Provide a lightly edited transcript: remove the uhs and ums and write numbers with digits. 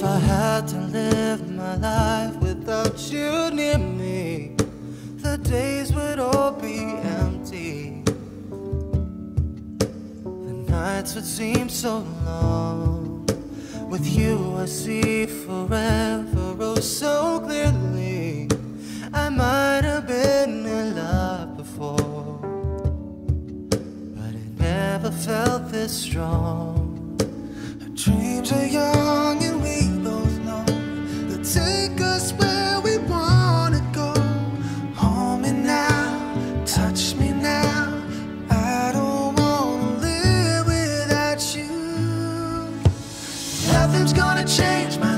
If I had to live my life without you near me, the days would all be empty. The nights would seem so long. With you I see forever oh so clearly. I might have been in love before, but it never felt this strong. Our dreams are young and we both know they'll take us where we wanna go. Hold me now, touch me now, I don't wanna live without you. Nothing's gonna change my